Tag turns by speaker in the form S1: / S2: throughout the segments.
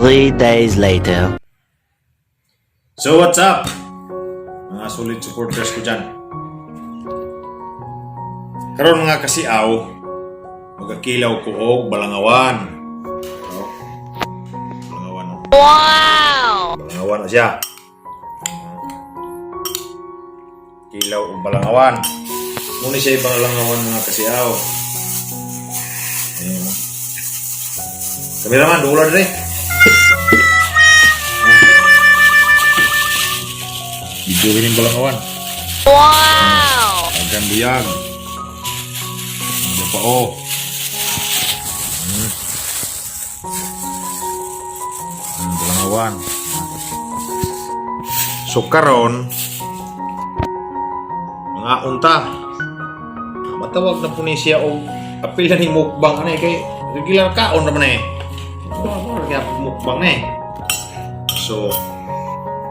S1: 3 days later.
S2: So what's up? Mga solid supporters ko dyan. Karon nga kasi magakilaw ko og balangawan. So, balangawan.
S1: Wow!
S2: Balangawan na siya. Kilaw og balangawan. Muna siya ibang balangawan mga kasiaw. Ayan. Kameraman, dulo na rin. Videoin yung balangawan.
S1: Wow!
S2: Agam biyag. Ano pa balangawan. So karon mga unta matawag na po ni siya o apil na ni mukbang ano kay regular kaon naman kaya mukbang so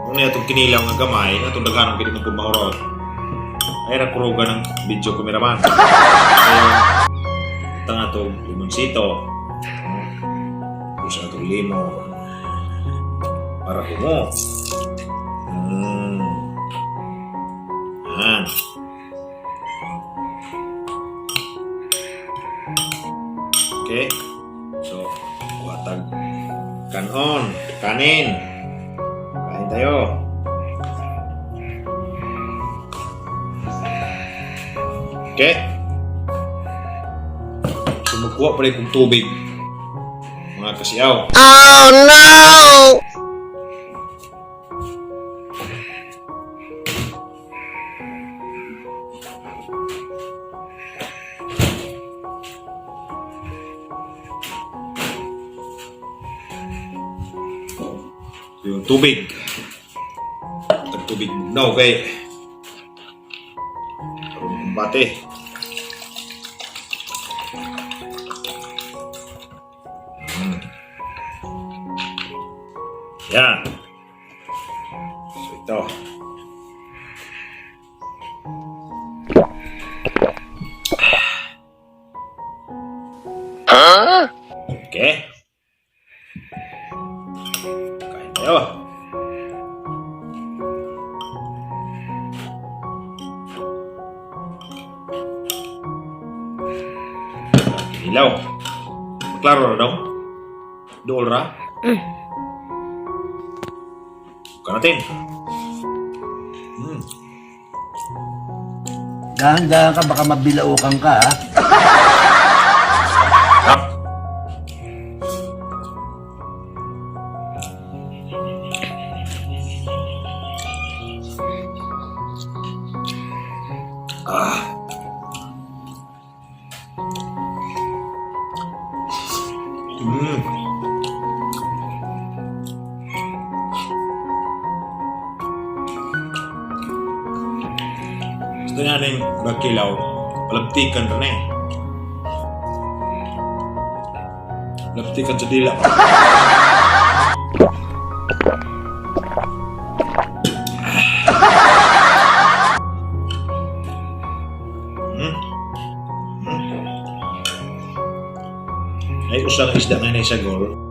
S2: kung itong kinilaw nga gamay itong daghanong pwede mo kumahurot ay nakuruga ng video kameraman kaya ito nga itong limonsito gusto na itong limo para kumo yan. Okay. So, watag kanon, kanin. Kain tayo. Okay. Sumukuha pa rin kong tubig. Mga kasiyaw.
S1: Oh no!
S2: Yung tubig. Tubig bugnaw kay bate. Yan. So ito.
S1: Huh?
S2: Okay. Kain tayo. Ilaw. Klaro na daw. Dool ra. Buka natin.
S3: Dahan-dahan ka, baka mabilaukan ka, ha?
S2: Sarap. Gusto nga rin magkilaw, palaptikan rin Palaptikan sa dila. Ay, usang isda nga na sa gol.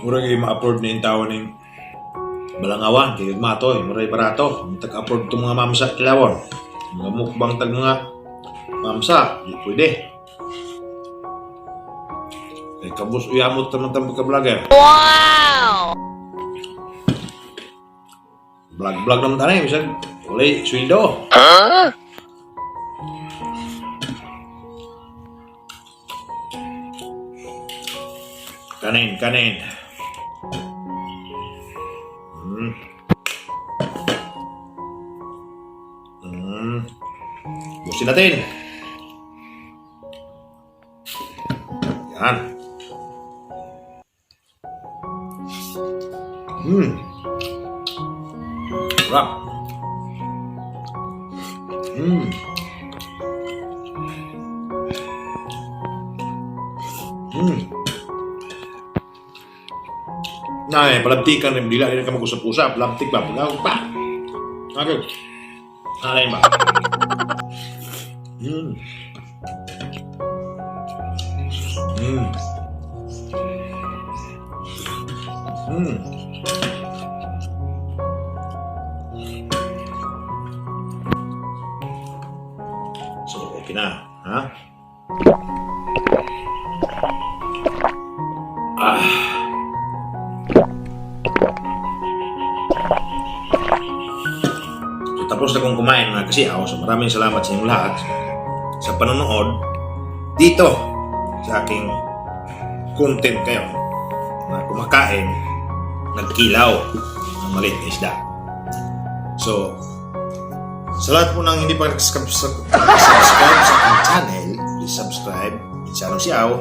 S2: Mura kayo ma-upload na yung tao ng balangawan, kaya mato muray barato. Tag-upload itong mga mamsa kilawon. Mga mukbang tag mga mamsa, di pwede. Kaya kabus uyamot teman-teman ka-vlogger.
S1: Wow!
S2: Vlog naman tayo, bisa ulay sweldo.
S1: Huh?
S2: Kanin. Busin natin. Yan. Sarap. Nah, pelantikan yang bila ini kamu kusap-kusap, pelantik ba? Pagawag pa. Okay. Alain ba? So, okay na. Ha? So, tapos na kong kumain mga kasiyaw. So, maraming salamat sa inyong lahat sa panonood dito sa aking content kayo na kumakain nagkilaw ng maliit na isda. So, sa lahat po nang hindi pa subscribe sa aking channel, please subscribe. Sa Siaw,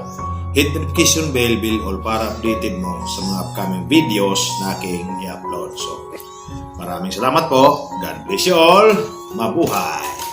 S2: hit the notification bell all para updated mo sa mga upcoming videos na aking i-upload. So, maraming salamat po. God bless you all. Mabuhay!